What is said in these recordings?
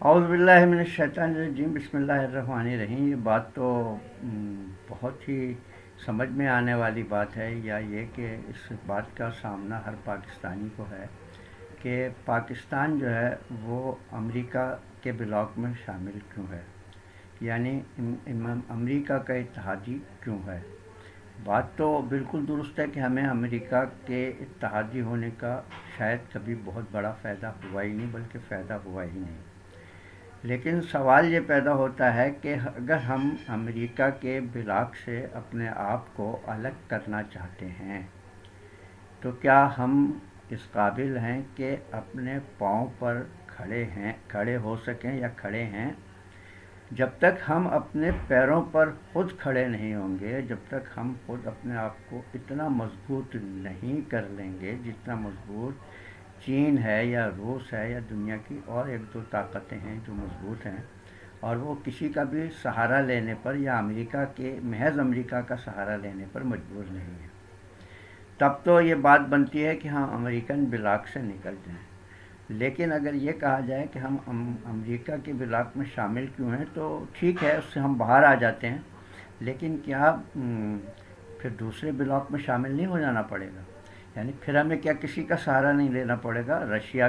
اعوذ باللہ من الشیطان الرجیم، بسم اللہ الرحمن الرحیم۔ یہ بات تو بہت ہی سمجھ میں آنے والی بات ہے، یا یہ کہ اس بات کا سامنا ہر پاکستانی کو ہے کہ پاکستان جو ہے وہ امریکہ کے بلاک میں شامل کیوں ہے، یعنی امریکہ کا اتحادی کیوں ہے۔ بات تو بالکل درست ہے کہ ہمیں امریکہ کے اتحادی ہونے کا شاید کبھی بہت بڑا فائدہ ہوا ہی نہیں، بلکہ فائدہ ہوا ہی نہیں۔ لیکن سوال یہ پیدا ہوتا ہے کہ اگر ہم امریکہ کے بلاک سے اپنے آپ کو الگ کرنا چاہتے ہیں تو کیا ہم اس قابل ہیں کہ اپنے پاؤں پر کھڑے ہو سکیں یا کھڑے ہیں؟ جب تک ہم اپنے پیروں پر خود کھڑے نہیں ہوں گے، جب تک ہم خود اپنے آپ کو اتنا مضبوط نہیں کر لیں گے جتنا مضبوط چین ہے یا روس ہے یا دنیا کی اور ایک دو طاقتیں ہیں جو مضبوط ہیں، اور وہ کسی کا بھی سہارا لینے پر یا محض امریکہ کا سہارا لینے پر مجبور نہیں ہے، تب تو یہ بات بنتی ہے کہ ہم امریکن بلاک سے نکل جائیں۔ لیکن اگر یہ کہا جائے کہ ہم امریکہ کے بلاک میں شامل کیوں ہیں، تو ٹھیک ہے، اس سے ہم باہر آ جاتے ہیں، لیکن کیا پھر دوسرے بلاک میں شامل نہیں ہو جانا پڑے گا؟ یعنی پھر ہمیں کیا کسی کا سہارا نہیں لینا پڑے گا؟ رشیا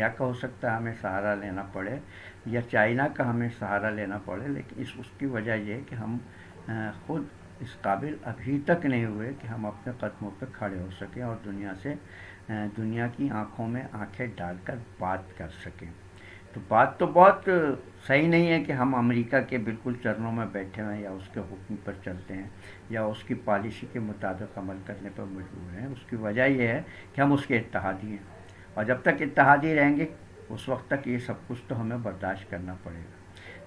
کا ہو سکتا ہے ہمیں سہارا لینا پڑے، یا چائنا کا ہمیں سہارا لینا پڑے، لیکن اس کی وجہ یہ ہے کہ ہم خود اس قابل ابھی تک نہیں ہوئے کہ ہم اپنے قدموں پہ کھڑے ہو سکیں اور دنیا کی آنکھوں میں آنکھیں ڈال کر بات کر سکیں۔ تو بات تو بہت صحیح نہیں ہے کہ ہم امریکہ کے بالکل چرنوں میں بیٹھے ہیں یا اس کے حکم پر چلتے ہیں یا اس کی پالیسی کے مطابق عمل کرنے پر مجبور ہیں۔ اس کی وجہ یہ ہے کہ ہم اس کے اتحادی ہیں، اور جب تک اتحادی رہیں گے اس وقت تک یہ سب کچھ تو ہمیں برداشت کرنا پڑے گا۔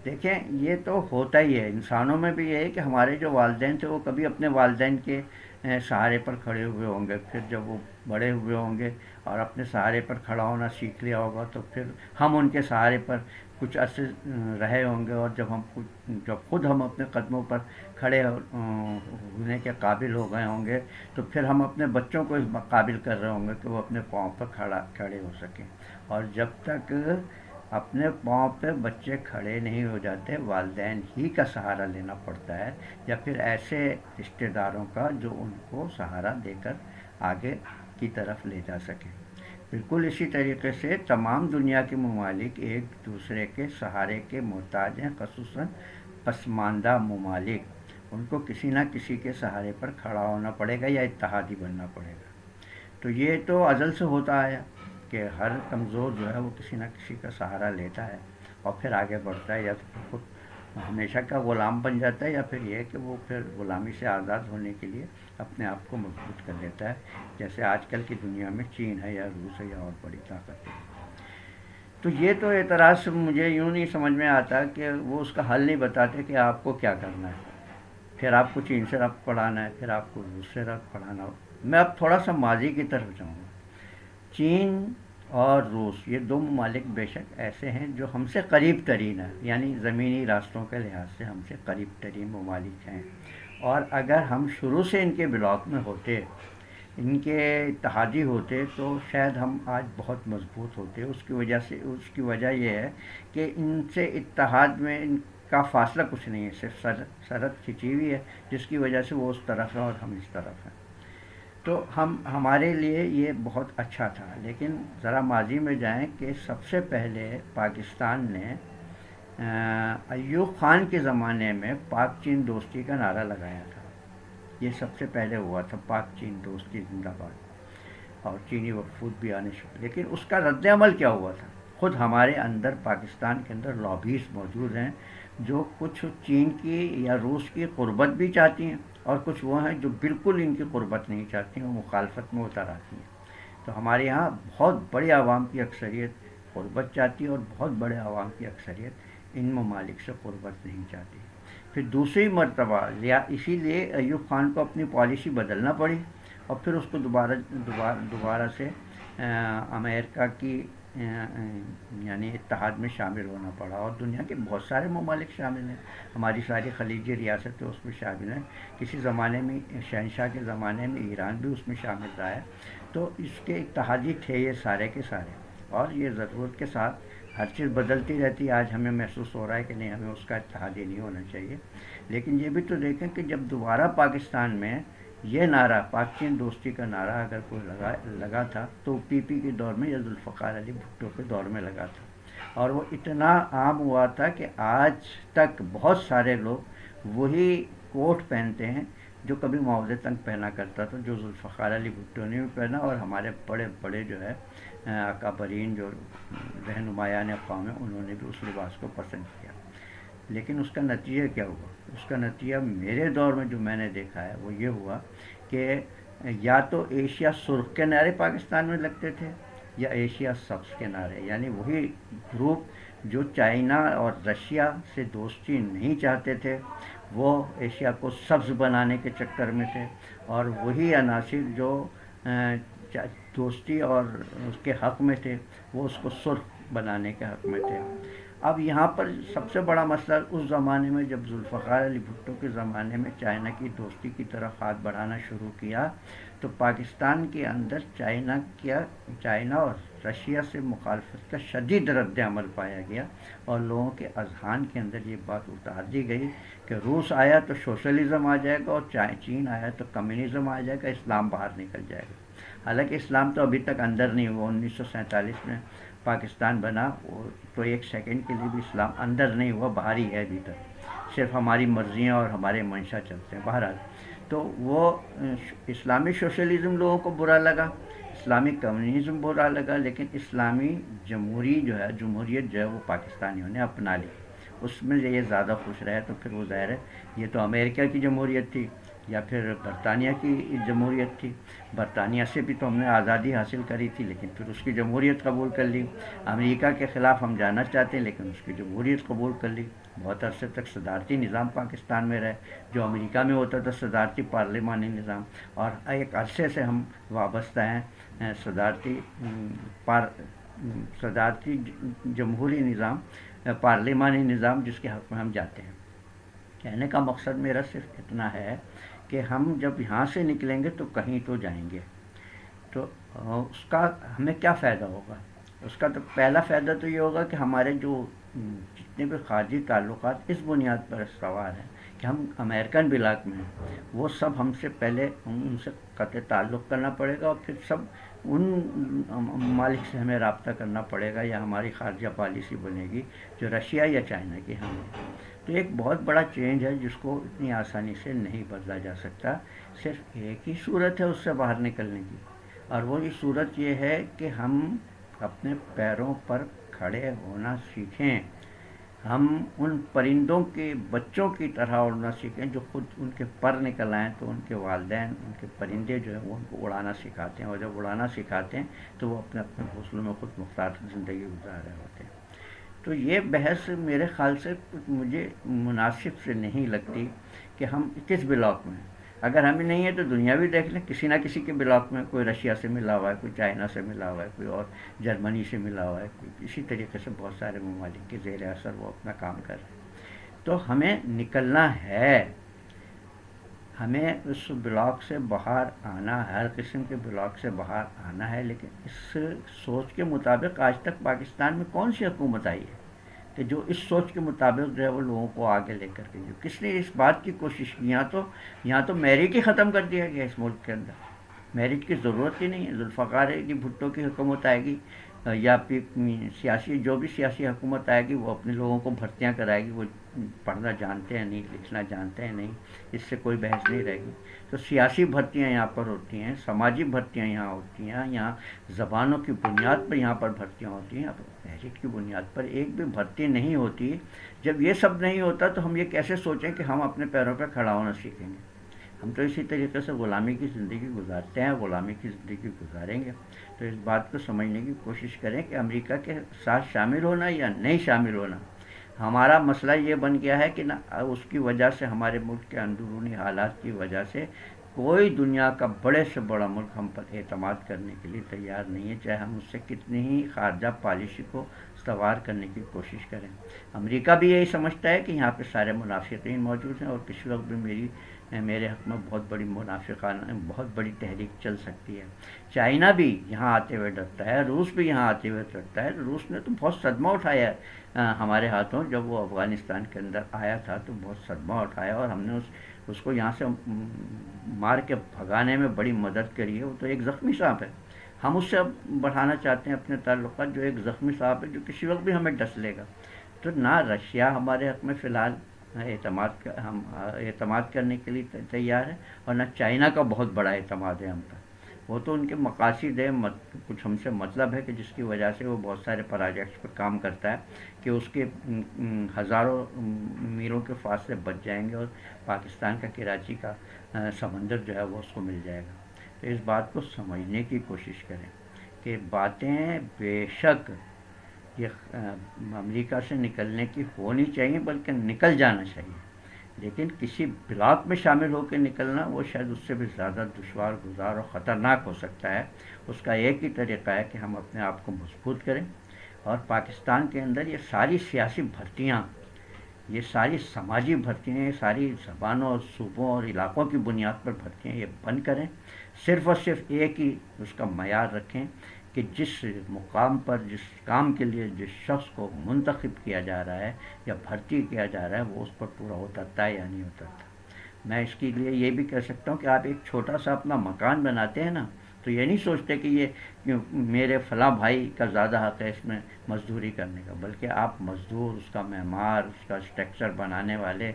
دیکھیں، یہ تو ہوتا ہی ہے، انسانوں میں بھی یہ ہے کہ ہمارے جو والدین تھے وہ کبھی اپنے والدین کے سہارے پر کھڑے ہوئے ہوں گے، پھر جب وہ بڑے ہوئے ہوں گے اور اپنے سہارے پر کھڑا ہونا سیکھ لیا ہوگا تو پھر ہم ان کے سہارے پر کچھ عرصے رہے ہوں گے، اور جب خود ہم اپنے قدموں پر کھڑے ہونے کے قابل ہو گئے ہوں گے تو پھر ہم اپنے بچوں کو اس قابل کر رہے ہوں گے کہ وہ اپنے پاؤں پر کھڑے ہو سکیں۔ اور جب تک اپنے پاؤں پہ بچے کھڑے نہیں ہو جاتے، والدین ہی کا سہارا لینا پڑتا ہے، یا پھر ایسے رشتہ داروں کا جو ان کو سہارا دے کر آگے کی طرف لے جا سکیں۔ بالکل اسی طریقے سے تمام دنیا کے ممالک ایک دوسرے کے سہارے کے محتاج ہیں، خصوصاً پسماندہ ممالک، ان کو کسی نہ کسی کے سہارے پر کھڑا ہونا پڑے گا یا اتحادی بننا پڑے گا۔ تو یہ تو ازل سے ہوتا آیا کہ ہر کمزور جو ہے وہ کسی نہ کسی کا سہارا لیتا ہے اور پھر آگے بڑھتا ہے، یا تو خود ہمیشہ کا غلام بن جاتا ہے، یا پھر یہ کہ وہ پھر غلامی سے آزاد ہونے کے لیے اپنے آپ کو مضبوط کر لیتا ہے، جیسے آج کل کی دنیا میں چین ہے یا روس ہے یا اور بڑی طاقتیں۔ تو یہ تو اعتراض مجھے یوں نہیں سمجھ میں آتا کہ وہ اس کا حل نہیں بتاتے کہ آپ کو کیا کرنا ہے۔ پھر آپ کو چین سے ربط پڑھانا ہے، پھر آپ کو روس سے ربط پڑھانا ہو۔ میں اب تھوڑا سا ماضی کی طرف جاؤں گا۔ چین اور روس یہ دو ممالک بے شک ایسے ہیں جو ہم سے قریب ترین ہیں، یعنی زمینی راستوں کے لحاظ سے ہم سے قریب ترین ممالک ہیں، اور اگر ہم شروع سے ان کے بلاک میں ہوتے، ان کے اتحادی ہوتے، تو شاید ہم آج بہت مضبوط ہوتے۔ اس کی وجہ یہ ہے کہ ان سے اتحاد میں ان کا فاصلہ کچھ نہیں ہے، صرف سرحد کھینچی ہوئی ہے، جس کی وجہ سے وہ اس طرف ہیں اور ہم اس طرف ہیں۔ تو ہمارے لیے یہ بہت اچھا تھا۔ لیکن ذرا ماضی میں جائیں کہ سب سے پہلے پاکستان نے ایوب خان کے زمانے میں پاک چین دوستی کا نعرہ لگایا تھا۔ یہ سب سے پہلے ہوا تھا، پاک چین دوستی زندہ باد، اور چینی وفود بھی آنے شروع۔ لیکن اس کا رد عمل کیا ہوا تھا؟ خود ہمارے اندر پاکستان کے اندر لابیز موجود ہیں جو کچھ چین کی یا روس کی قربت بھی چاہتی ہیں، اور کچھ وہ ہیں جو بالکل ان کی قربت نہیں چاہتی ہیں، وہ مخالفت میں اتر آتی ہیں۔ تو ہمارے یہاں بہت بڑی عوام کی اکثریت قربت چاہتی ہے، اور بہت بڑے عوام کی اکثریت ان ممالک سے قربت نہیں چاہتی۔ پھر دوسری مرتبہ اسی لیے ایوب خان کو اپنی پالیسی بدلنا پڑی، اور پھر اس کو دوبارہ سے امریکہ کی یعنی اتحاد میں شامل ہونا پڑا، اور دنیا کے بہت سارے ممالک شامل ہیں، ہماری ساری خلیجی ریاستیں اس میں شامل ہیں، کسی زمانے میں شہنشاہ کے زمانے میں ایران بھی اس میں شامل رہا ہے۔ تو اس کے اتحادی تھے یہ سارے کے سارے، اور یہ ضرورت کے ساتھ ہر چیز بدلتی رہتی ہے. آج ہمیں محسوس ہو رہا ہے کہ نہیں, ہمیں اس کا اتحادی نہیں ہونا چاہیے. لیکن یہ بھی تو دیکھیں کہ جب دوبارہ پاکستان میں یہ نعرہ, پاک چین دوستی کا نعرہ اگر کوئی لگا تھا تو پی پی کے دور میں یا ذوالفقار علی بھٹو کے دور میں لگا تھا, اور وہ اتنا عام ہوا تھا کہ آج تک بہت سارے لوگ وہی کوٹ پہنتے ہیں جو کبھی معاوضے تنگ پہنا کرتا تھا, جو ذوالفقار علی بھٹو نے بھی پہنا, اور ہمارے بڑے بڑے جو ہے اکابرین جو رہنمایان اقوام ہیں انہوں نے بھی اس لباس کو پسند کیا. لیکن اس کا نتیجہ کیا ہوا؟ اس کا نتیجہ میرے دور میں جو میں نے دیکھا ہے وہ یہ ہوا کہ یا تو ایشیا سرخ کے نعرے پاکستان میں لگتے تھے یا ایشیا سبز کے نعرے, یعنی وہی گروپ جو چائنا اور رشیا سے دوستی نہیں چاہتے تھے وہ ایشیا کو سبز بنانے کے چکر میں تھے, اور وہی عناصر جو دوستی اور اس کے حق میں تھے وہ اس کو سرخ بنانے کے حق میں تھے. اب یہاں پر سب سے بڑا مسئلہ اس زمانے میں جب ذوالفقار علی بھٹو کے زمانے میں چائنا کی دوستی کی طرف ہاتھ بڑھانا شروع کیا تو پاکستان کے اندر چائنا اور رشیا سے مخالفت کا شدید رد عمل پایا گیا, اور لوگوں کے اذہان کے اندر یہ بات اتار دی گئی کہ روس آیا تو سوشلزم آ جائے گا, اور چین آیا تو کمیونزم آ جائے گا, اسلام باہر نکل جائے گا. حالانکہ اسلام تو ابھی تک اندر نہیں ہوا. 1947 میں پاکستان بنا تو ایک سیکنڈ کے لیے بھی اسلام اندر نہیں ہوا, باہر ہی ہے ابھی تک, صرف ہماری مرضیاں اور ہمارے منشا چلتے ہیں. بہرحال تو وہ اسلامی سوشلزم لوگوں کو برا لگا, اسلامی کمیونزم برا لگا, لیکن اسلامی جمہوریت جو ہے وہ پاکستانیوں نے اپنا لی. اس میں یہ زیادہ خوش رہے تو پھر وہ ظاہر ہے یہ تو امریکہ کی جمہوریت تھی یا پھر برطانیہ کی جمہوریت تھی. برطانیہ سے بھی تو ہم نے آزادی حاصل کری تھی لیکن پھر اس کی جمہوریت قبول کر لی. امریکہ کے خلاف ہم جانا چاہتے ہیں لیکن اس کی جمہوریت قبول کر لی. بہت عرصے تک صدارتی نظام پاکستان میں رہے, جو امریکہ میں ہوتا تھا صدارتی پارلیمانی نظام, اور ایک عرصے سے ہم وابستہ ہیں صدارتی جمہوری نظام, پارلیمانی نظام, جس کے حق میں ہم جاتے ہیں. کہنے کا مقصد میرا صرف اتنا ہے کہ ہم جب یہاں سے نکلیں گے تو کہیں تو جائیں گے, تو اس کا ہمیں کیا فائدہ ہوگا؟ اس کا تو پہلا فائدہ تو یہ ہوگا کہ ہمارے جو جتنے بھی خارجی تعلقات اس بنیاد پر استوار ہیں کہ ہم امریکن بلاک میں ہیں, وہ سب ہم سے پہلے ان سے قطع تعلق کرنا پڑے گا, اور پھر سب ان ممالک سے ہمیں رابطہ کرنا پڑے گا, یا ہماری خارجہ پالیسی بنے گی جو رشیا یا چائنا کی ہم. تو ایک بہت بڑا چینج ہے جس کو اتنی آسانی سے نہیں بدلا جا سکتا. صرف ایک ہی صورت ہے اس سے باہر نکلنے کی, اور وہی صورت یہ ہے کہ ہم اپنے پیروں پر کھڑے ہونا سیکھیں. ہم ان پرندوں کے بچوں کی طرح اڑنا سیکھیں جو خود ان کے پر نکل آئیں تو ان کے والدین, ان کے پرندے جو ہیں وہ ان کو اڑانا سکھاتے ہیں, اور جب اڑانا سکھاتے ہیں تو وہ اپنے اپنے گھونسلوں میں خود مختار زندگی گزار رہے ہوتے ہیں. تو یہ بحث میرے خیال سے مجھے مناسب سے نہیں لگتی کہ ہم کس بلاک میں ہیں. اگر ہمیں نہیں ہے تو دنیا بھی دیکھ لیں, کسی نہ کسی کے بلاک میں کوئی رشیا سے ملا ہوا ہے, کوئی چائنا سے ملا ہوا ہے, کوئی اور جرمنی سے ملا ہوا ہے, کوئی اسی طریقے سے بہت سارے ممالک کے زیر اثر وہ اپنا کام کر رہے ہیں. تو ہمیں نکلنا ہے, ہمیں اس بلاک سے باہر آنا, ہر قسم کے بلاک سے باہر آنا ہے. لیکن اس سوچ کے مطابق آج تک پاکستان میں کون سی حکومت آئی ہے کہ جو اس سوچ کے مطابق جو ہے وہ لوگوں کو آگے لے کر کے, جو کس نے اس بات کی کوشش کی. یہاں تو میرٹ ہی ختم کر دیا گیا اس ملک کے اندر, میرٹ کی ضرورت ہی نہیں ہے. ذوالفقار علی بھٹو کی حکومت آئے گی یا جو بھی سیاسی حکومت آئے گی وہ اپنے لوگوں کو بھرتیاں کرائے گی, وہ پڑھنا جانتے ہیں نہیں, لکھنا جانتے ہیں نہیں, اس سے کوئی بحث نہیں رہے گی. تو سیاسی بھرتیاں یہاں پر ہوتی ہیں, سماجی بھرتیاں یہاں ہوتی ہیں, یہاں زبانوں کی بنیاد پر یہاں پر بھرتیاں ہوتی ہیں. اب میرٹ کی بنیاد پر ایک بھی بھرتی نہیں ہوتی. جب یہ سب نہیں ہوتا تو ہم یہ کیسے سوچیں کہ ہم اپنے پیروں پہ کھڑا ہونا سیکھیں گے؟ ہم تو اسی طریقے سے غلامی کی زندگی گزارتے ہیں, غلامی کی زندگی گزاریں گے. تو اس بات کو سمجھنے کی کوشش کریں کہ امریکہ کے ساتھ شامل ہونا یا نہیں شامل ہونا, ہمارا مسئلہ یہ بن گیا ہے کہ اس کی وجہ سے, ہمارے ملک کے اندرونی حالات کی وجہ سے کوئی دنیا کا بڑے سے بڑا ملک ہم پر اعتماد کرنے کے لیے تیار نہیں ہے, چاہے ہم اس سے کتنی ہی خارجہ پالیسی کو استوار کرنے کی کوشش کریں۔ امریکہ بھی یہی سمجھتا ہے کہ یہاں پہ سارے منافقین موجود ہیں اور کسی وقت بھی میرے حق میں بہت بڑی منافقانہ بہت بڑی تحریک چل سکتی ہے۔ چائنا بھی یہاں آتے ہوئے ڈرتا ہے، روس بھی یہاں آتے ہوئے ڈرتا ہے۔ روس نے تو بہت صدمہ اٹھایا ہمارے ہاتھوں، جب وہ افغانستان کے اندر آیا تھا تو بہت صدمہ اٹھایا، اور ہم نے اس کو یہاں سے مار کے بھگانے میں بڑی مدد کری ہے۔ وہ تو ایک زخمی سانپ ہے، ہم اس سے بڑھانا چاہتے ہیں اپنے تعلقات، جو ایک زخمی سانپ ہے جو کسی وقت بھی ہمیں ڈس لے گا۔ تو نہ رشیا ہمارے حق میں فی الحال اعتماد کرنے کے لیے تیار ہے، اور نہ چائنا کا بہت بڑا اعتماد ہے ہم پر۔ وہ تو ان کے مقاصد ہے، کچھ ہم سے مطلب ہے کہ جس کی وجہ سے وہ بہت سارے پروجیکٹس پر کام کرتا ہے کہ اس کے ہزاروں میلوں کے فاصلے بچ جائیں گے اور پاکستان کا کراچی کا سمندر جو ہے وہ اس کو مل جائے گا۔ تو اس بات کو سمجھنے کی کوشش کریں کہ باتیں بے شک یہ امریکہ سے نکلنے کی ہونی چاہیے، بلکہ نکل جانا چاہیے، لیکن کسی بلاک میں شامل ہو کے نکلنا وہ شاید اس سے بھی زیادہ دشوار گزار اور خطرناک ہو سکتا ہے۔ اس کا ایک ہی طریقہ ہے کہ ہم اپنے آپ کو مضبوط کریں، اور پاکستان کے اندر یہ ساری سیاسی بھرتیاں، یہ ساری سماجی بھرتیاں، یہ ساری زبانوں اور صوبوں اور علاقوں کی بنیاد پر بھرتیاں یہ بند کریں۔ صرف اور صرف ایک ہی اس کا معیار رکھیں کہ جس مقام پر، جس کام کے لیے جس شخص کو منتخب کیا جا رہا ہے یا بھرتی کیا جا رہا ہے وہ اس پر پورا اترتا ہے یا نہیں اترتا۔ میں اس کے لیے یہ بھی کہہ سکتا ہوں کہ آپ ایک چھوٹا سا اپنا مکان بناتے ہیں نا، تو یہ نہیں سوچتے کہ یہ میرے فلاں بھائی کا زیادہ حق ہے اس میں مزدوری کرنے کا، بلکہ آپ مزدور، اس کا معمار، اس کا اسٹرکچر بنانے والے،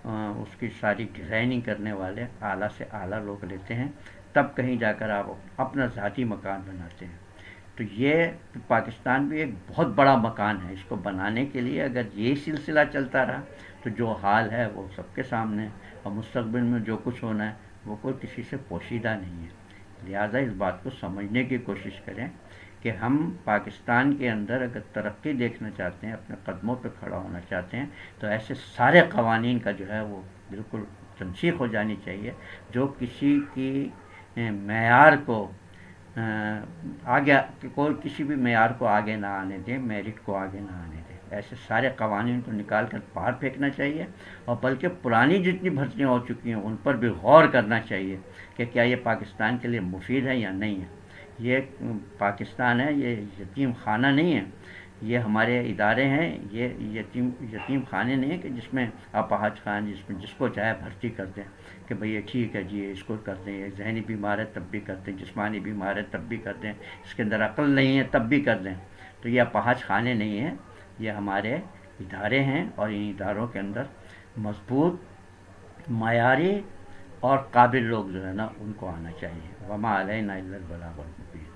اس کی ساری ڈیزائننگ کرنے والے اعلیٰ سے اعلیٰ لوگ لیتے ہیں، تب کہیں جا کر آپ اپنا ذاتی مکان بناتے ہیں۔ تو یہ پاکستان بھی ایک بہت بڑا مکان ہے، اس کو بنانے کے لیے اگر یہ سلسلہ چلتا رہا تو جو حال ہے وہ سب کے سامنے ہے، اور مستقبل میں جو کچھ ہونا ہے وہ کوئی کسی سے پوشیدہ نہیں ہے۔ لہٰذا اس بات کو سمجھنے کی کوشش کریں کہ ہم پاکستان کے اندر اگر ترقی دیکھنا چاہتے ہیں، اپنے قدموں پہ کھڑا ہونا چاہتے ہیں، تو ایسے سارے قوانین کا جو ہے وہ بالکل تنسیخ ہو جانی چاہیے جو کسی کی معیار کو آگے، کوئی کسی بھی معیار کو آگے نہ آنے دیں، میرٹ کو آگے نہ آنے دیں۔ ایسے سارے قوانین کو نکال کر باہر پھینکنا چاہیے، اور بلکہ پرانی جتنی بھرتیاں ہو چکی ہیں ان پر بھی غور کرنا چاہیے کہ کیا یہ پاکستان کے لیے مفید ہے یا نہیں ہے۔ یہ پاکستان ہے، یہ یتیم خانہ نہیں ہے، یہ ہمارے ادارے ہیں، یہ یتیم خانے نہیں ہیں کہ جس میں اپاہج خان جس میں جس کو چاہے بھرتی کر دیں کہ بھئی یہ ٹھیک ہے جی اس کو کر دیں، یہ ذہنی بیمار ہے تب بھی کر دیں، جسمانی بیمار ہے تب بھی کر دیں، اس کے اندر عقل نہیں ہے تب بھی کر دیں۔ تو یہ اپاہج خانے نہیں ہیں، یہ ہمارے ادارے ہیں، اور ان اداروں کے اندر مضبوط، معیاری اور قابل لوگ جو ہے نا ان کو آنا چاہیے۔ وما علینا الا البلاغ المبین۔